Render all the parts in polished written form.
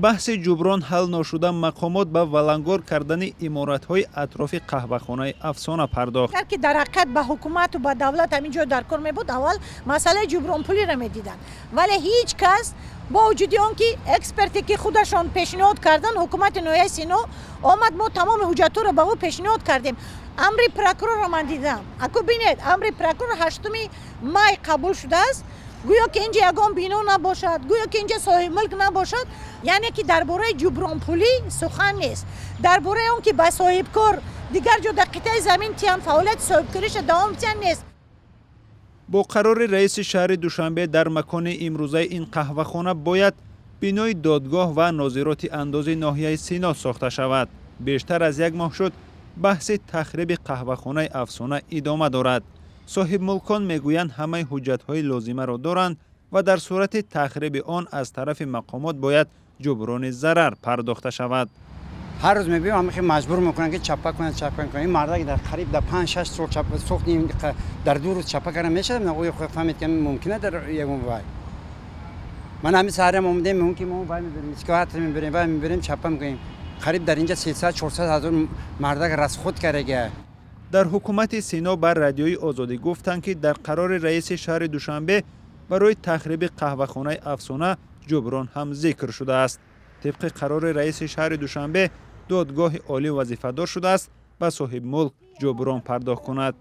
بحث جبران حل نشده مقامات به ولنگار کردن عمارت‌های اطراف قهوه‌خانه افسانه پرداخت. اگر که در حقیقت به حکومت و به دولت همینجا در کار میبود اول مسئله جبران پولی را میدیدن، ولی هیچ کس با وجود آنکه اکسپرتی که خودشان پیشنهاد کردن حکومت نویه سینو آمد ما تمام حجت را به او پیشنهاد کردیم. امر پرکرور را من دیدم. اکو بینید امر پرکرور 8 مای قبول شده است. گویا که اینجا یگان بینو نباشد، گویا که اینجا صاحب ملک نباشد، یعنی که درباره جبران پولی سخن نیست. درباره اون که با صاحب کار دیگر جو در قطعه زمین تیان فعالیت صاحب کاریش دوام تیان نیست. با قرار رئیس شهر دوشنبه در مکان امروزه این قهوه‌خانه باید بینای دادگاه و ناظرات اندازه ناحیه سینا ساخته شود. بیشتر از یک ماه شد بحث تخریب قهوه‌خانه افسانه ادامه دارد. صاحب ملکان میگویند همه حجت‌های لازمه را دارند و در صورت تخریب آن از طرف مقامات باید جبران ضرر پرداخته شود. هر روز میبینیم همه مجبور میکنن که چپا کنن این مردا که در قریب در 5 6 سال چپا ساختیم در 2 روز چپا کردن میشه. نه او فهمید که ممکنه در یک موقع من همین سهرم اومدیم اون که ما باید میبریم اسکوات میبریم چپا میکنیم. قریب در اینجا 300 400 هزار مردا که رس خود کرده. در حکومت سینا بر رادیوی آزادی گفتند که در قرار رئیس شهر دوشنبه برای تخریب قهوه‌خانه افسانه جبران هم ذکر شده است. طبق قرار رئیس شهر دوشنبه دادگاه عالی وظیفه‌دار شده است به صاحب ملک جبران پرداخت کند.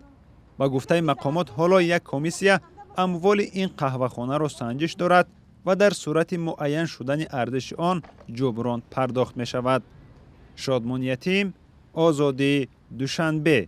با گفته مقامات حالا یک کمیسیه اموال این قهوه‌خانه را سنجش دارد و در صورت معین شدن ارزش آن جبران پرداخت می شود. شادمان یتیم، آزادی، دوشنبه.